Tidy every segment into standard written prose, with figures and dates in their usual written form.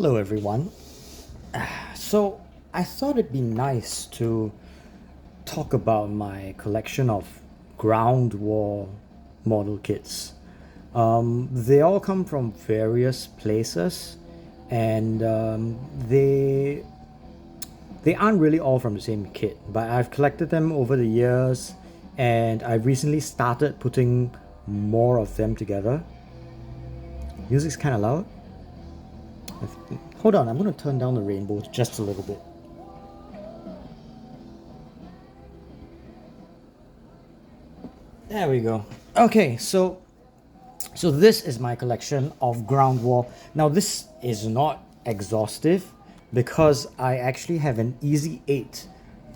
Hello, everyone. So, I thought it'd be nice to talk about my collection of ground war model kits. They all come from various places, and they aren't really all from the same kit, but I've collected them over the years, and I recently started putting more of them together. Music's kind of loud. Hold on, I'm gonna turn down the rainbow just a little bit. There we go. Okay, so this is my collection of ground war. Now this is not exhaustive because I actually have an Easy 8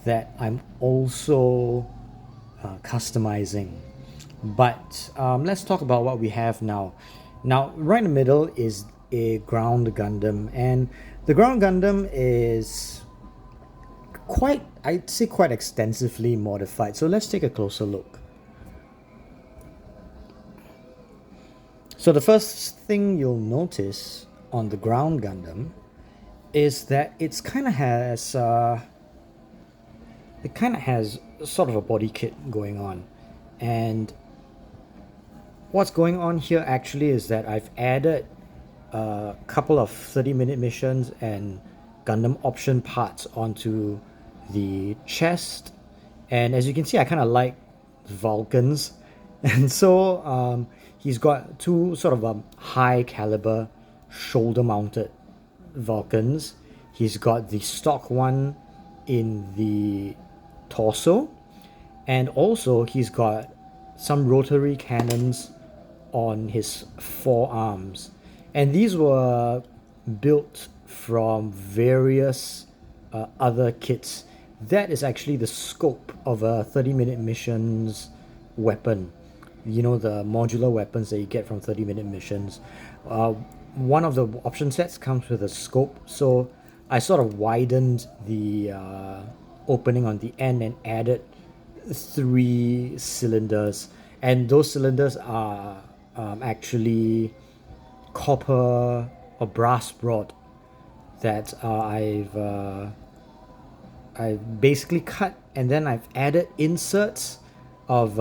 that I'm also customizing. But let's talk about what we have now. Now, right in the middle is a ground Gundam, and the ground Gundam is quite, I'd say, quite extensively modified. So let's take a closer look. So the first thing you'll notice on the ground Gundam is that it kind of has sort of a body kit going on, and what's going on here actually is that I've added a couple of 30-minute missions and Gundam option parts onto the chest, and as you can see, I kind of like Vulcans, and so he's got two sort of high caliber shoulder mounted Vulcans. He's got the stock one in the torso, and also he's got some rotary cannons on his forearms, and these were built from various other kits. That is actually the scope of a 30-minute missions weapon. You know, the modular weapons that you get from 30-minute missions. One of the option sets comes with a scope, so I sort of widened the opening on the end and added 3 cylinders, and those cylinders are actually copper or brass rod that I've basically cut, and then I've added inserts of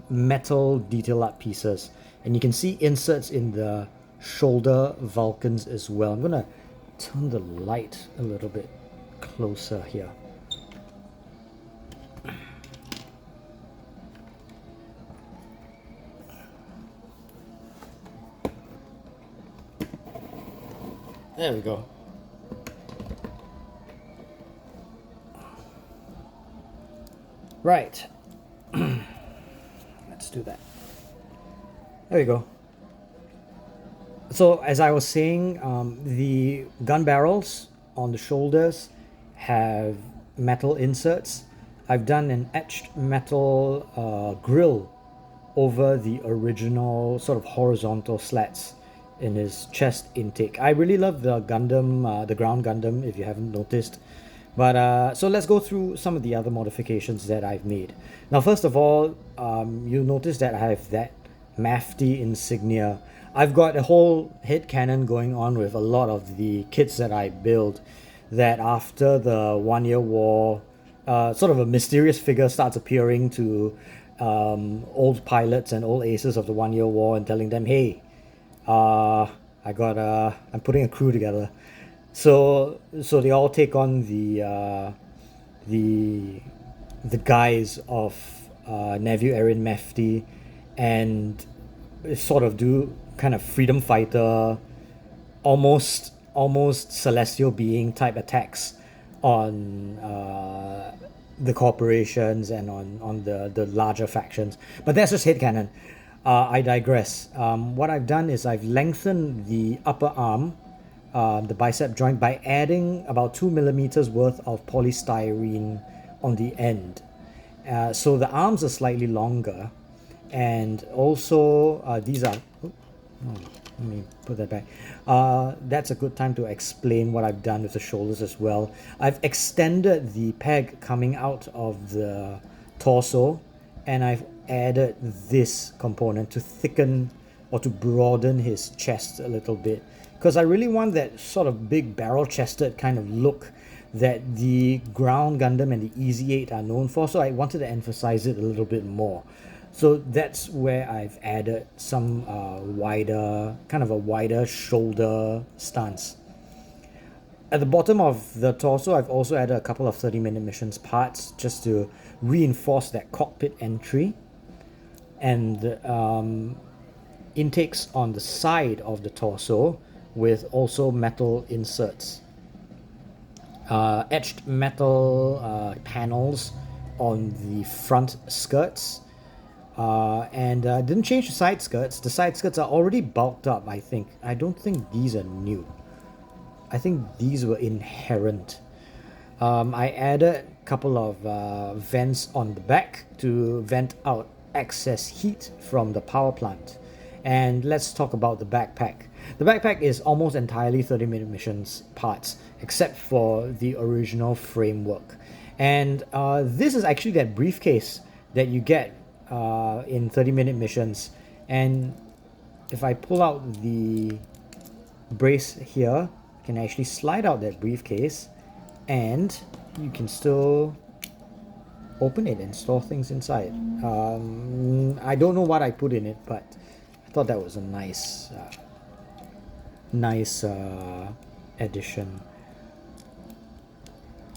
metal detail art pieces, and you can see inserts in the shoulder Vulcans as well. I'm gonna turn the light a little bit closer here. There we go. Right. Let's do that. There we go. So as I was saying, the gun barrels on the shoulders have metal inserts. I've done an etched metal grill over the original sort of horizontal slats in his chest intake. I really love the Gundam, the ground Gundam, if you haven't noticed. But so let's go through some of the other modifications that I've made. Now, first of all, you'll notice that I have that MAFTI insignia. I've got a whole head cannon going on with a lot of the kits that I build, that after the 1 year war, sort of a mysterious figure starts appearing to old pilots and old aces of the 1 year war and telling them, hey, I'm putting a crew together. So they all take on the guise of Navu Erin Mefti, and sort of do kind of freedom fighter, almost celestial being type attacks on the corporations and on the larger factions. But that's just headcanon. I digress. What I've done is I've lengthened the upper arm, the bicep joint, by adding about 2 millimeters worth of polystyrene on the end. So the arms are slightly longer, and also these are... let me put that back. That's a good time to explain what I've done with the shoulders as well. I've extended the peg coming out of the torso, and I've added this component to thicken or to broaden his chest a little bit. because I really want that sort of big barrel-chested kind of look that the Ground Gundam and the EZ8 are known for, so I wanted to emphasize it a little bit more. So that's where I've added some kind of a wider shoulder stance. At the bottom of the torso, I've also added a couple of 30-minute missions parts just to reinforce that cockpit entry. And intakes on the side of the torso with also metal inserts. Etched metal panels on the front skirts. And didn't change the side skirts. The side skirts are already bulked up, I think. I don't think these are new. I think these were inherent. I added a couple of vents on the back to vent out excess heat from the power plant. And let's talk about the backpack. The backpack is almost entirely 30-minute missions parts, except for the original framework. And this is actually that briefcase that you get in 30-minute missions. And if I pull out the brace here, I can actually slide out that briefcase, and you can still open it and store things inside. I don't know what I put in it, but I thought that was a nice addition.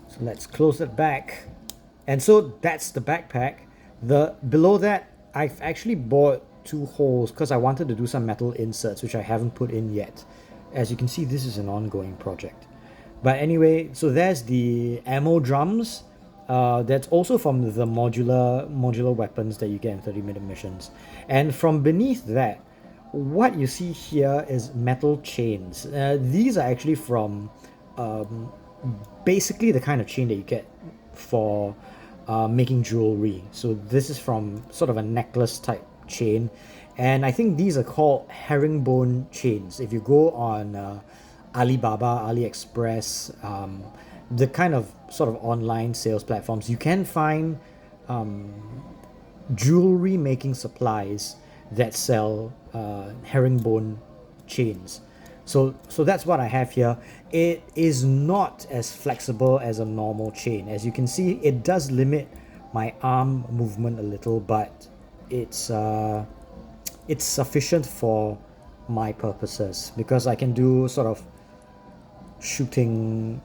So let's close it back. And so that's the backpack. Below that, I've actually bought 2 holes because I wanted to do some metal inserts, which I haven't put in yet. As you can see, this is an ongoing project. But anyway, so there's the ammo drums. That's also from the modular weapons that you get in 30-minute missions. And from beneath that, what you see here is metal chains. These are actually from basically the kind of chain that you get for making jewelry. So this is from sort of a necklace type chain. And I think these are called herringbone chains. If you go on Alibaba, AliExpress, the kind of sort of online sales platforms, you can find jewelry making supplies that sell herringbone chains. So that's what I have here. It is not as flexible as a normal chain. As you can see, it does limit my arm movement a little, but it's sufficient for my purposes because I can do sort of shooting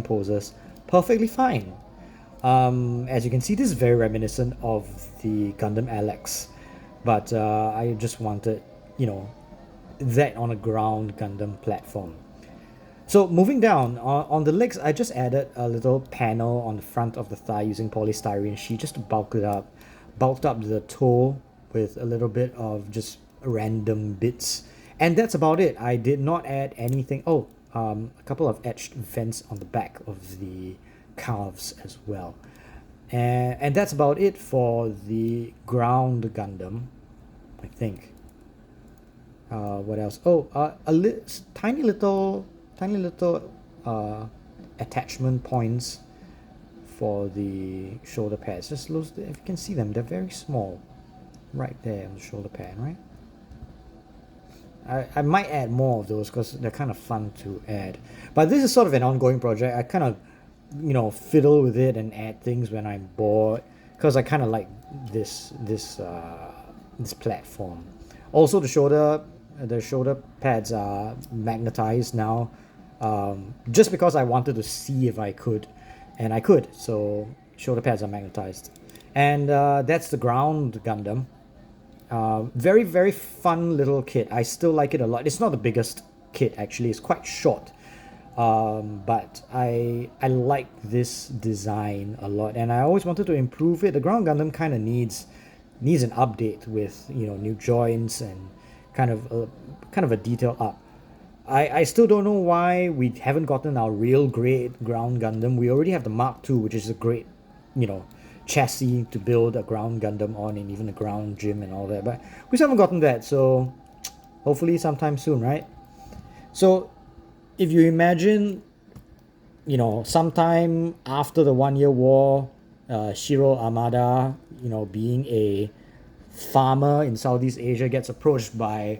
poses perfectly fine. As you can see, this is very reminiscent of the Gundam Alex, but I just wanted, that on a ground Gundam platform. So moving down, on the legs, I just added a little panel on the front of the thigh using polystyrene sheet just to bulk it up. Bulked up the toe with a little bit of just random bits. And that's about it. I did not add anything. A couple of etched vents on the back of the calves as well. And that's about it for the ground Gundam, I think. What else? Tiny little attachment points for the shoulder pads. Just those, if you can see them, they're very small, right there on the shoulder pad, right? I might add more of those because they're kind of fun to add. But this is sort of an ongoing project. I kind of, fiddle with it and add things when I'm bored because I kind of like this platform. Also, the shoulder pads are magnetized now, just because I wanted to see if I could, and I could. So shoulder pads are magnetized, and that's the ground Gundam. Very, very fun little kit. I still like it a lot. It's not the biggest kit actually. It's quite short, but I like this design a lot, and I always wanted to improve it. The ground Gundam kind of needs an update with new joints and kind of a detail up. I still don't know why we haven't gotten our real great ground Gundam. We already have the Mark II, which is a great chassis to build a ground Gundam on, and even a ground gym and all that, but we still haven't gotten that, so hopefully sometime soon, right? So if you imagine sometime after the 1-year war, Shiro Amada being a farmer in Southeast Asia, gets approached by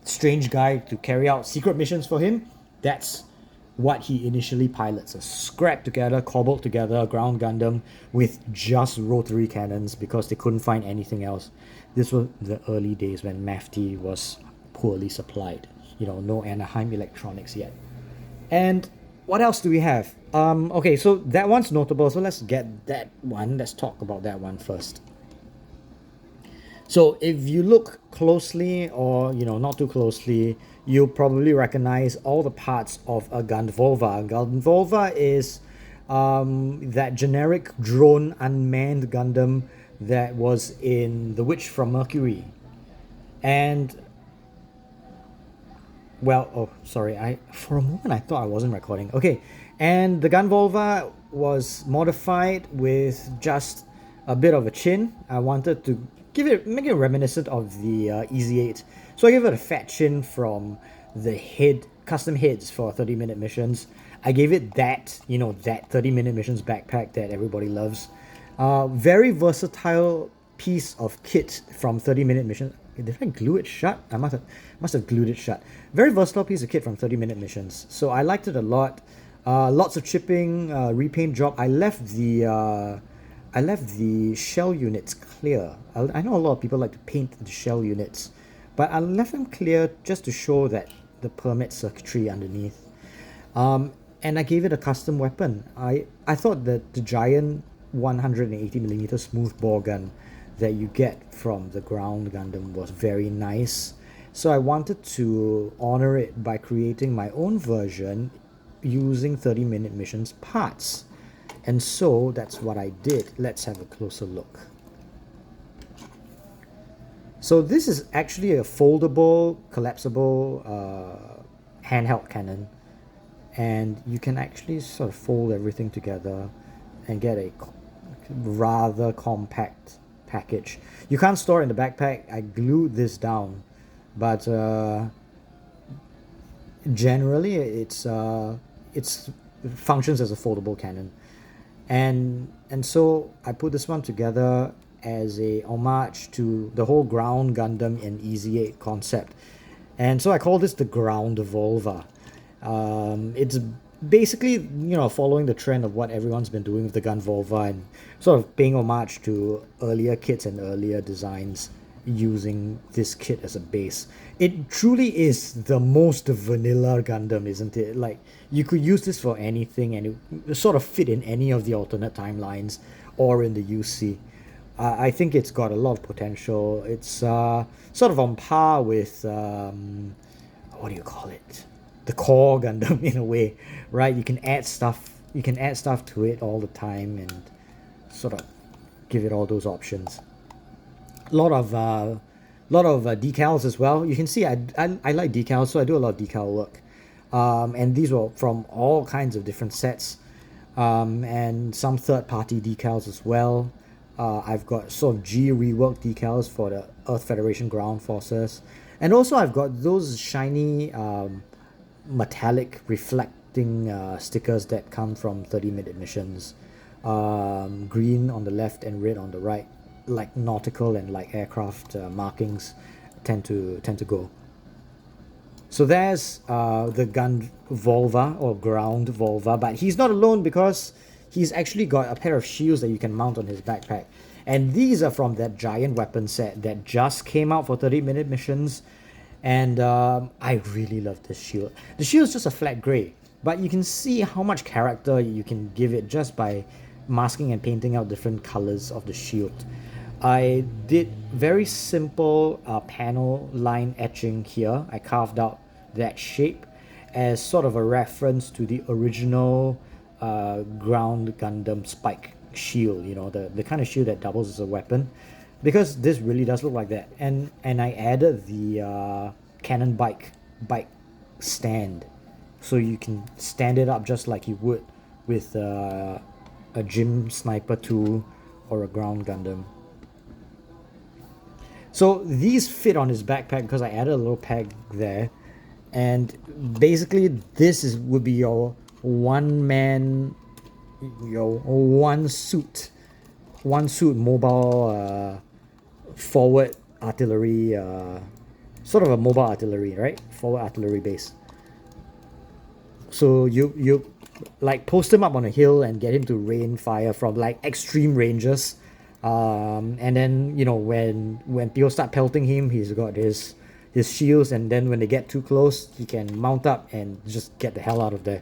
strange guy to carry out secret missions for him. That's what he initially pilots, a scrapped together, cobbled together ground Gundam with just rotary cannons because they couldn't find anything else. This was the early days when MAFT was poorly supplied. No Anaheim electronics yet. And what else do we have? Okay, so that one's notable, so let's get that one. Let's talk about that one first. So if you look closely or not too closely, you'll probably recognize all the parts of a Gundvolva. Gundvolva is that generic drone unmanned Gundam that was in The Witch from Mercury. And sorry, for a moment I thought I wasn't recording. Okay, and the Gundvolva was modified with just a bit of a chin. I wanted to make it reminiscent of the EZ8. So I gave it a fat chin from the custom heads for 30-minute missions. I gave it that 30-minute missions backpack that everybody loves. Very versatile piece of kit from 30-minute missions. Did I glue it shut? I must have glued it shut. Very versatile piece of kit from 30-minute missions. So I liked it a lot. Lots of chipping, repaint job. I left the shell units clear. I know a lot of people like to paint the shell units, but I left them clear just to show that the permit circuitry underneath. And I gave it a custom weapon. I thought that the giant 180mm smoothbore gun that you get from the ground Gundam was very nice. So I wanted to honor it by creating my own version using 30-minute missions parts. And so that's what I did. Let's have a closer look. So this is actually a foldable, collapsible handheld cannon. And you can actually sort of fold everything together and get a rather compact package. You can't store it in the backpack. I glued this down. But generally it's functions as a foldable cannon. And so I put this one together as a homage to the whole ground Gundam and EZ8 concept. And so I call this the ground Volver. It's basically, following the trend of what everyone's been doing with the Gundvolva and sort of paying homage to earlier kits and earlier designs using this kit as a base. It truly is the most vanilla Gundam, isn't it? Like, you could use this for anything and it sort of fit in any of the alternate timelines or in the UC. I think it's got a lot of potential. It's sort of on par with, what do you call it? The core Gundam in a way, right? You can add stuff to it all the time and sort of give it all those options. A lot of decals as well. You can see I like decals, so I do a lot of decal work. And these were from all kinds of different sets, and some third-party decals as well. I've got sort of G rework decals for the Earth Federation ground forces, and also I've got those shiny metallic reflecting stickers that come from 30-minute missions. Green on the left and red on the right, like nautical and like aircraft markings tend to go. So there's the Gundvolva or ground Volva, but he's not alone because he's actually got a pair of shields that you can mount on his backpack. And these are from that giant weapon set that just came out for 30-minute missions. And I really love this shield. The shield is just a flat grey, but you can see how much character you can give it just by masking and painting out different colors of the shield. I did very simple panel line etching here. I carved out that shape as sort of a reference to the original ground Gundam spike shield, the kind of shield that doubles as a weapon, because this really does look like that. And I added the cannon bike stand, so you can stand it up just like you would with a gym sniper tool or a ground Gundam. So these fit on his backpack because I added a little peg there, and basically this would be your one suit mobile forward artillery sort of a mobile artillery, right? Forward artillery base. So you like post him up on a hill and get him to rain fire from like extreme ranges. And then when people start pelting him, he's got his shields, and then when they get too close, he can mount up and just get the hell out of there.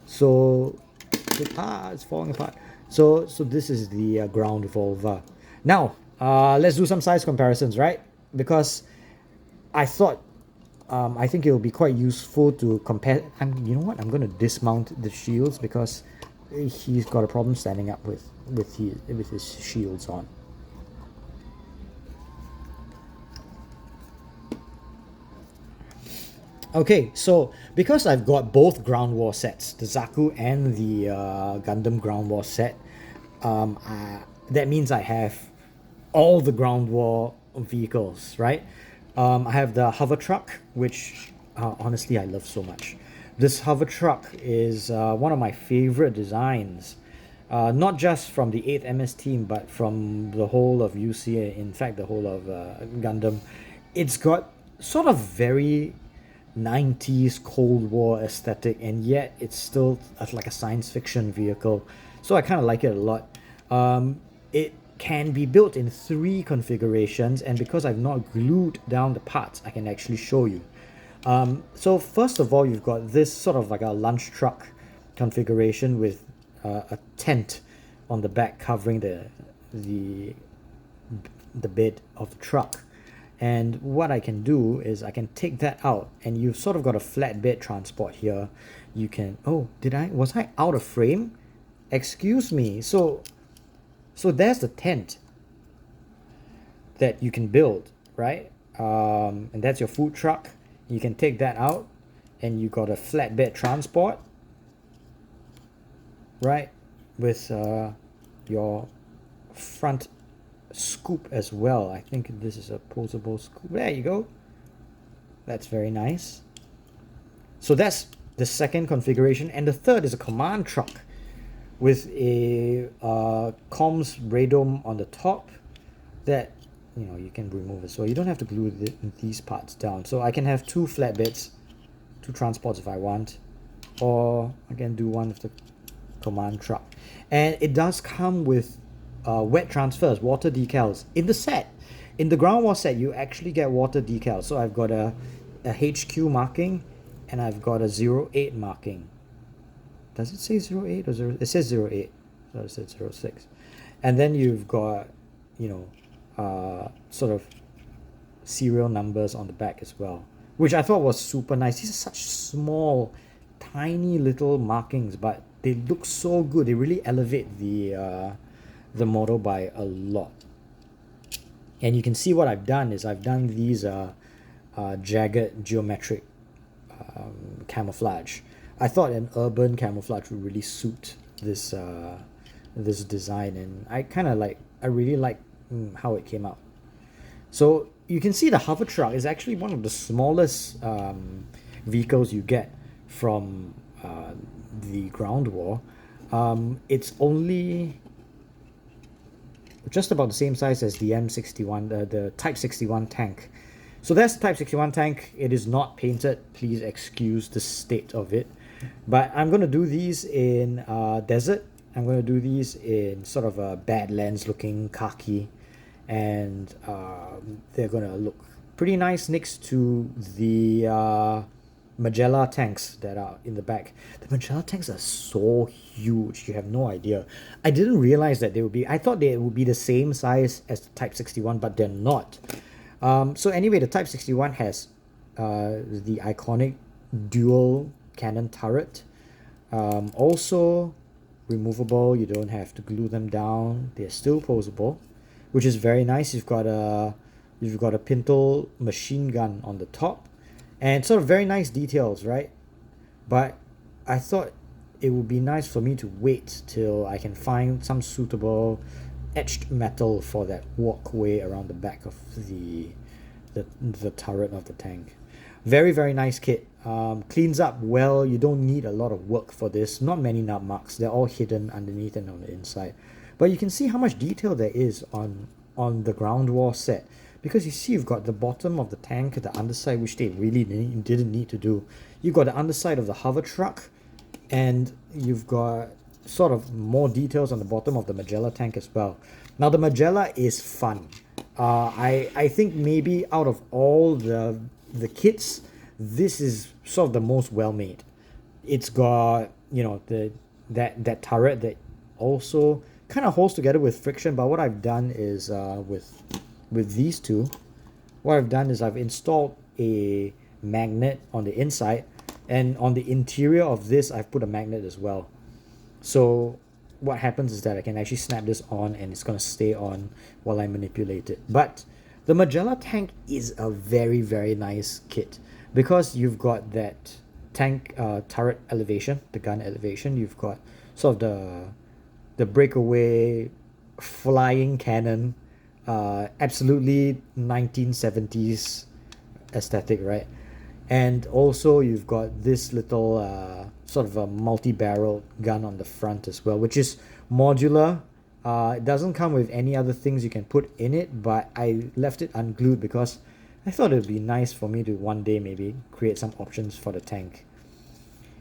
So it's falling apart. So this is the ground Volver. Now let's do some size comparisons, right? Because I thought I think it will be quite useful to compare. You know what? I'm going to dismount the shields because he's got a problem standing up with his shields on. Okay, so because I've got both ground war sets, the Zaku and the Gundam ground war set, that means I have all the ground war vehicles, right? I have the hover truck, which honestly I love so much. This hover truck is one of my favorite designs, not just from the 8th MS team, but from the whole of UC, in fact, the whole of Gundam. It's got sort of very 90s Cold War aesthetic, and yet it's still like a science fiction vehicle. So I kind of like it a lot. It can be built in 3 configurations, and because I've not glued down the parts, I can actually show you. So first of all, you've got this sort of like a lunch truck configuration with a tent on the back covering the bed of the truck. And what I can do is I can take that out, and you've sort of got a flatbed transport here. You can, was I out of frame? Excuse me. So there's the tent that you can build, right? And that's your food truck. You can take that out, and you got a flatbed transport, right? With your front scoop as well. I think this is a posable scoop. There you go. That's very nice. So that's the second configuration, and the third is a command truck with a comms radome on the top that you can remove as well. You don't have to glue these parts down. So I can have 2 flatbeds, 2 transports if I want, or I can do one with the command truck. And it does come with wet transfers, water decals in the set. In the ground war set, you actually get water decals. So I've got a HQ marking, and I've got a 08 marking. Does it say 08 or 0? It says 08. So it says 06. And then you've got, sort of serial numbers on the back as well, which I thought was super nice. These are such small, tiny little markings, but they look so good. They really elevate the model by a lot. And you can see what I've done is I've done these jagged geometric camouflage. I thought an urban camouflage would really suit this this design, and I really like how it came out. So you can see the hover truck is actually one of the smallest vehicles you get from the ground war. It's only just about the same size as the M61, the Type 61 tank. So that's the Type 61 tank. It is not painted. Please excuse the state of it. But I'm going to do these in desert. I'm going to do these in sort of a Badlands looking khaki. And they're going to look pretty nice next to the Magella tanks that are in the back. The Magella tanks are so huge, you have no idea. I didn't realize that they would be, I thought they would be the same size as the Type 61, but they're not. So anyway, the Type 61 has the iconic dual cannon turret. Also removable, you don't have to glue them down. They're still posable, which is very nice. You've got a pintle machine gun on the top, and sort of very nice details, right? But I thought it would be nice for me to wait till I can find some suitable etched metal for that walkway around the back of the turret of the tank. Very, very nice kit. Cleans up well. You don't need a lot of work for this. Not many nub marks. They're all hidden underneath and on the inside. But you can see how much detail there is on the ground war set. because you see you've got the bottom of the tank, the underside, which they really didn't need to do. You've got the underside of the hover truck, and you've got sort of more details on the bottom of the Magella tank as well. Now the Magella is fun. I think maybe out of all the kits, this is sort of the most well made. It's got, you know, that turret that also kind of holds together with friction. But what I've done is with these two, what I've done is I've installed a magnet on the inside, and on the interior of this I've put a magnet as well. So what happens is that I can actually snap this on, and it's going to stay on while I manipulate it. But the Magella tank is a very, very nice kit, because you've got that tank turret elevation, the gun elevation. You've got sort of the breakaway flying cannon, absolutely 1970s aesthetic, right? And also you've got this little sort of a multi-barrel gun on the front as well, which is modular. It doesn't come with any other things you can put in it, but I left it unglued because I thought it would be nice for me to one day maybe create some options for the tank.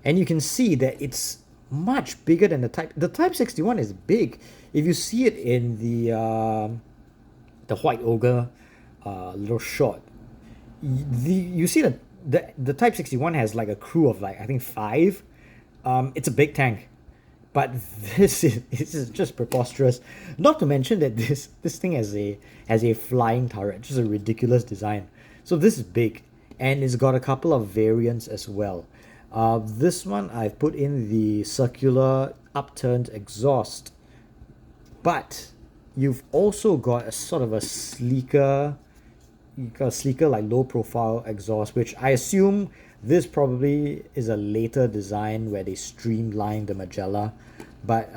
And you can see that it's much bigger than the Type 61 is big. If you see it in the White Ogre little shot, you see the Type 61 has like a crew of like, I think 5. It's a big tank, but this is just preposterous. Not to mention that this thing has a flying turret, just a ridiculous design. So this is big, and it's got a couple of variants as well. This one I've put in the circular upturned exhaust, but you've also got a sort of a sleeker, like low profile exhaust, which I assume this probably is a later design where they streamlined the Magella. But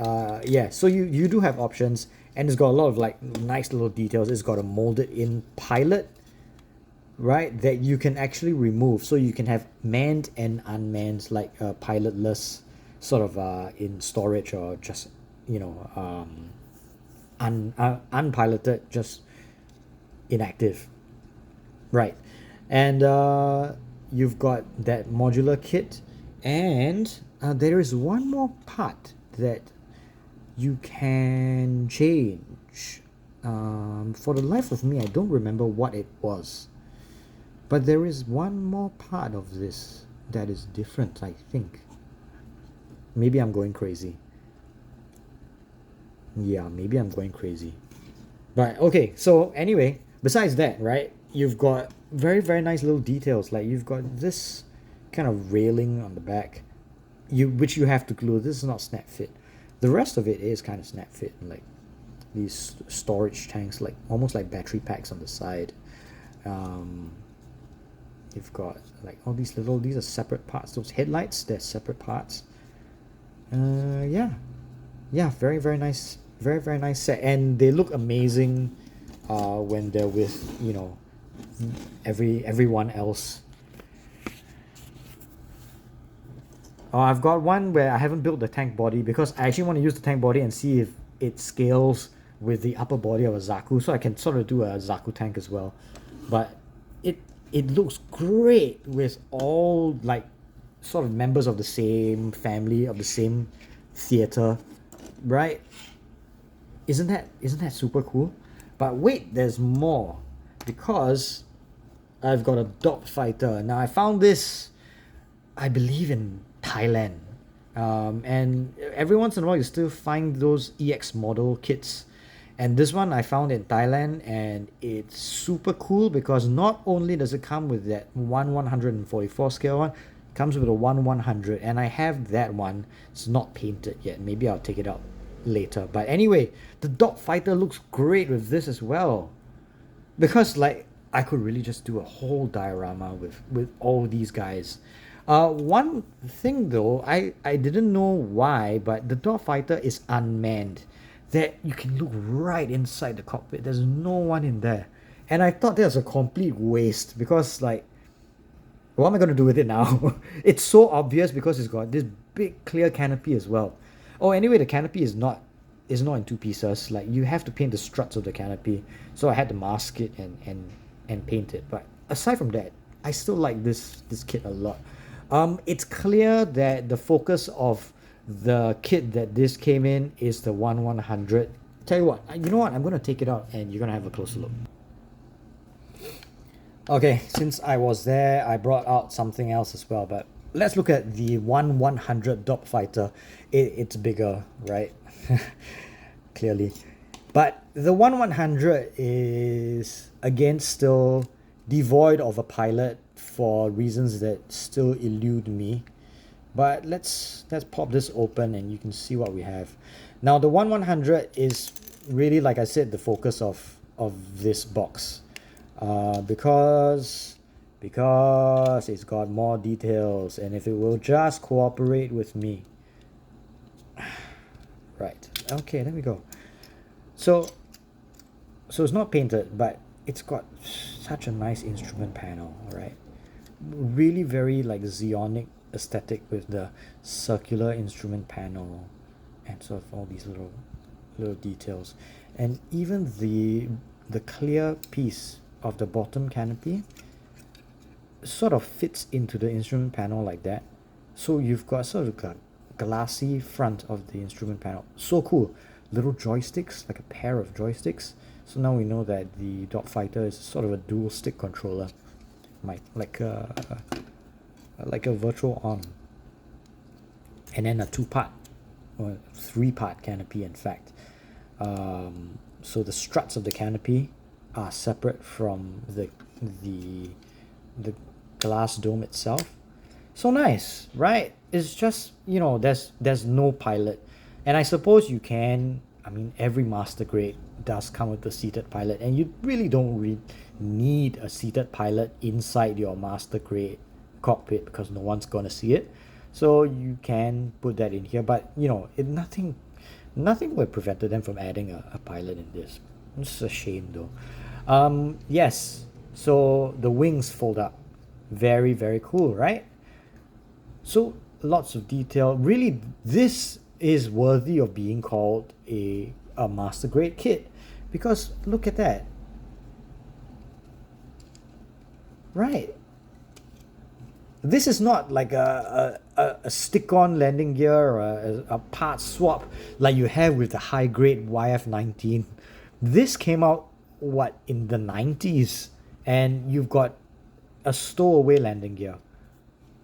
yeah, so you do have options, and it's got a lot of like nice little details. It's got a molded in pilot, right, that you can actually remove, so you can have manned and unmanned, like pilotless sort of in storage, or just, you know, unpiloted, just inactive, right? And you've got that modular kit, and there is one more part that you can change. For the life of me, I don't remember what it was, but there is one more part of this that is different, I think. Maybe I'm going crazy. Yeah, maybe I'm going crazy. But okay, so anyway, besides that, right, you've got very, very nice little details. Like you've got this kind of railing on the back, which you have to glue. This is not snap fit. The rest of it is kind of snap fit, like these storage tanks, like almost like battery packs on the side. You've got like all these are separate parts. Those headlights, they're separate parts. Yeah, very, very nice, very, very nice set, and they look amazing when they're with, you know, everyone else. I've got one where I haven't built the tank body, because I actually want to use the tank body and see if it scales with the upper body of a Zaku, so I can sort of do a Zaku tank as well. But it looks great with all like sort of members of the same family, of the same theater, right? Isn't that super cool? But wait, there's more, because I've got a dog fighter. Now I found this, I believe, in Thailand, and every once in a while you still find those EX model kits, and this one I found in Thailand, and it's super cool because not only does it come with that 1/144 scale one, it comes with a 1/100, and I have that one. It's not painted yet. Maybe I'll take it out later. But anyway, the dog fighter looks great with this as well, because like I could really just do a whole diorama with all these guys. One thing though, I didn't know why, but the dog fighter is unmanned, that you can look right inside the cockpit. There's no one in there, and I thought that was a complete waste, because like, what am I going to do with it now? It's so obvious because it's got this big clear canopy as well. Oh, anyway, the canopy is not is not in two pieces. Like, you have to paint the struts of the canopy, so I had to mask it and paint it. But aside from that, I still like this kit a lot. It's clear that the focus of the kit that this came in is the 1/100. Tell you what, you know what, I'm gonna take it out and you're gonna have a closer look. Okay, since I was there, I brought out something else as well, but let's look at the 1/100 dog fighter. It's bigger, right? Clearly. But the 1/100 is, again, still devoid of a pilot for reasons that still elude me. But let's pop this open and you can see what we have. Now, the 1/100 is really, like I said, the focus of this box. Because it's got more details, and if it will just cooperate with me. Right, okay, there we go. So it's not painted, but it's got such a nice instrument panel, right? Really very like Xeonic aesthetic with the circular instrument panel and sort of all these little details, and even the clear piece of the bottom canopy sort of fits into the instrument panel like that. So you've got sort of a glassy front of the instrument panel. So cool. Little joysticks, like a pair of joysticks. So now we know that the dog fighter is sort of a dual stick controller, like a virtual arm. And then a 2-part or 3-part canopy, in fact. So the struts of the canopy are separate from the glass dome itself. So nice, right? It's just, you know, there's no pilot. And I suppose you can, I mean, every master grade does come with a seated pilot, and you really don't need a seated pilot inside your master grade cockpit because no one's gonna see it. So you can put that in here, but you know, nothing would prevent them from adding a pilot in this. It's a shame though. Yes, so the wings fold up. Very, very cool, right? So lots of detail. Really, this is worthy of being called a master grade kit, because look at that. Right. This is not like a stick-on landing gear or a part swap like you have with the high-grade YF-19. This came out, what, in the 90s? And you've got a stowaway landing gear.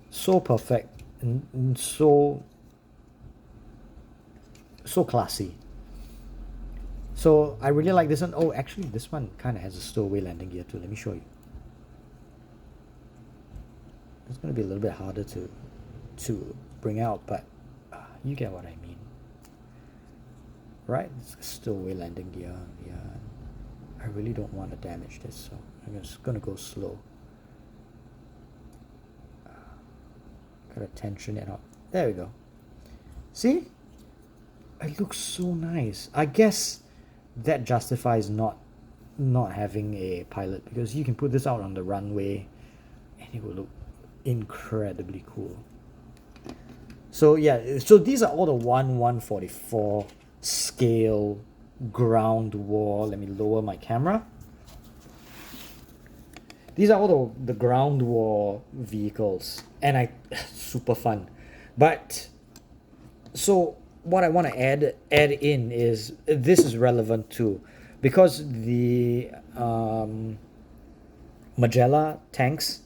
So perfect and so classy. So I really like this one. Oh, actually, this one kind of has a stowaway landing gear too. Let me show you. It's going to be a little bit harder to bring out, but you get what I mean. Right? It's a stowaway landing gear. Yeah. I really don't want to damage this, so I'm just going to go slow. Gotta tension it out. There we go. See? It looks so nice. I guess that justifies not having a pilot, because you can put this out on the runway and it will look incredibly cool. So yeah, so these are all the 1/144 scale ground war. Let me lower my camera. These are all the ground war vehicles, and super fun. But so what I want to add in is, this is relevant too, because the Magella tanks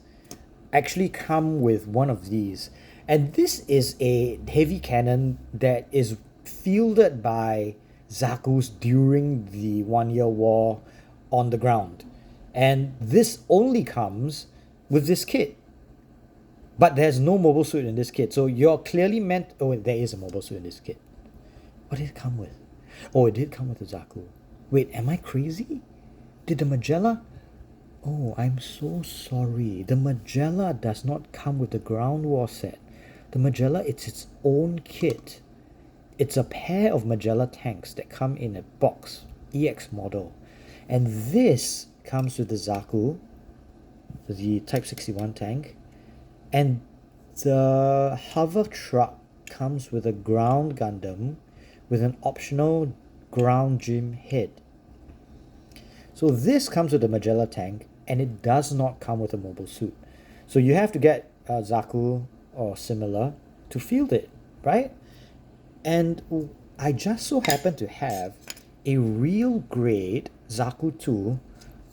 actually come with one of these, and this is a heavy cannon that is fielded by Zaku's during the 1-year war on the ground. And this only comes with this kit. But there's no mobile suit in this kit. So you're clearly meant... Oh, there is a mobile suit in this kit. What did it come with? Oh, it did come with the Zaku. Wait, am I crazy? Did the Magella... Oh, I'm so sorry. The Magella does not come with the ground war set. The Magella, it's its own kit. It's a pair of Magella tanks that come in a box, EX model. And this comes with the Zaku, the Type 61 tank, and the hover truck comes with a ground Gundam with an optional ground gym head. So this comes with a Magella tank, and it does not come with a mobile suit. So you have to get Zaku or similar to field it, right? And I just so happen to have a real grade Zaku 2,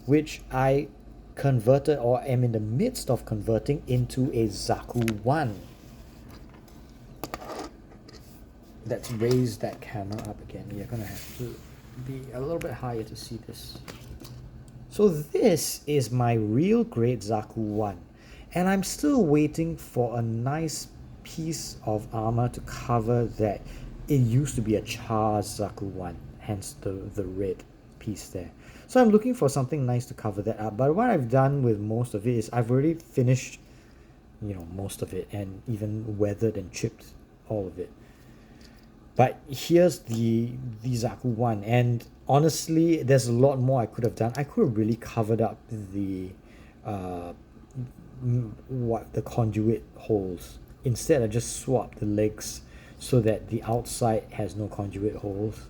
which I converted or am in the midst of converting into a Zaku 1. Let's raise that camera up again. You're gonna have to be a little bit higher to see this. So this is my real grade Zaku 1, and I'm still waiting for a nice piece of armor to cover that. It used to be a Char Zaku 1, hence the red piece there. So I'm looking for something nice to cover that up, but what I've done with most of it is I've already finished, most of it, and even weathered and chipped all of it. But here's the Zaku 1, and honestly, there's a lot more I could have done. I could have really covered up the conduit holes. Instead, I just swapped the legs so that the outside has no conduit holes.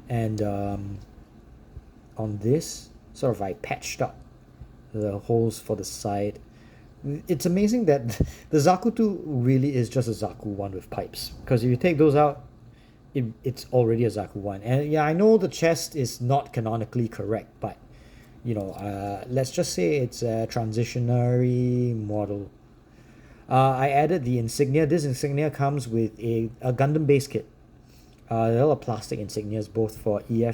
And on this, sort of I patched up the holes for the side. It's amazing that the Zaku 2 really is just a Zaku 1 with pipes. Because if you take those out, it's already a Zaku 1. And yeah, I know the chest is not canonically correct, but let's just say it's a transitionary model. I added the insignia. This insignia comes with a Gundam base kit. There are plastic insignias both for the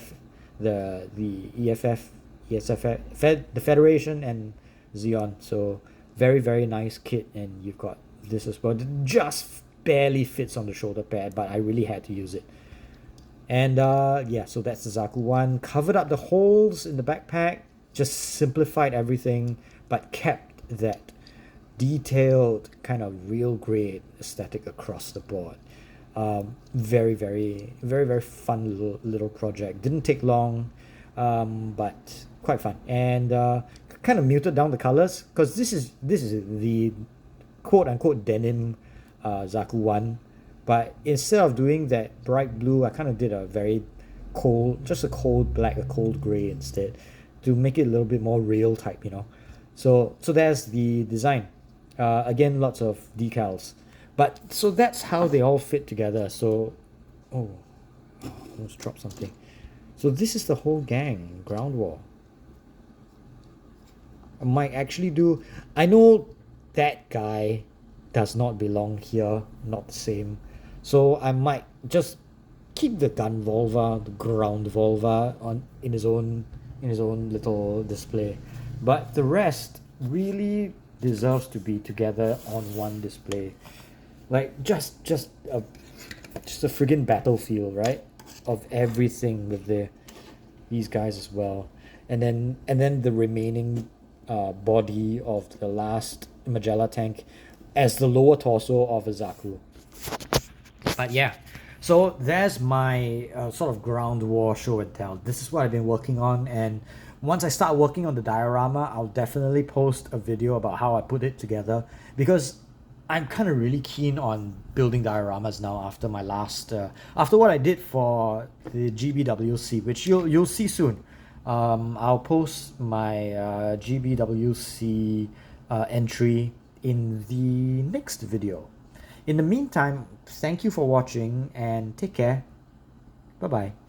EFF, ESFF, the Federation, and Xeon. So very, very nice kit, and you've got this as well. It just barely fits on the shoulder pad, but I really had to use it. And yeah, so that's the Zaku 1. Covered up the holes in the backpack, just simplified everything, but kept that detailed kind of real grade aesthetic across the board. Very, very, very, very fun little project. Didn't take long, but quite fun. And kind of muted down the colors, because this is the quote unquote denim Zaku 1, but instead of doing that bright blue, I kind of did a very just a cold black, a cold gray instead, to make it a little bit more real type, So there's the design. Again, lots of decals, but so that's how they all fit together. So almost dropped something. So this is the whole gang, ground war. I might actually I know that guy does not belong here, not the same, so I might just keep the gun Volver, the ground Volver, in his own little display, but the rest really deserves to be together on one display. Like just a friggin' battlefield, right, of everything with these guys as well, and then the remaining body of the last Magella tank as the lower torso of a Zaku. But yeah, so there's my sort of ground war show and tell. This is what I've been working on, and once I start working on the diorama, I'll definitely post a video about how I put it together, because I'm kind of really keen on building dioramas now after my last after what I did for the GBWC, which you'll see soon. I'll post my GBWC entry in the next video. In the meantime, thank you for watching and take care. Bye bye.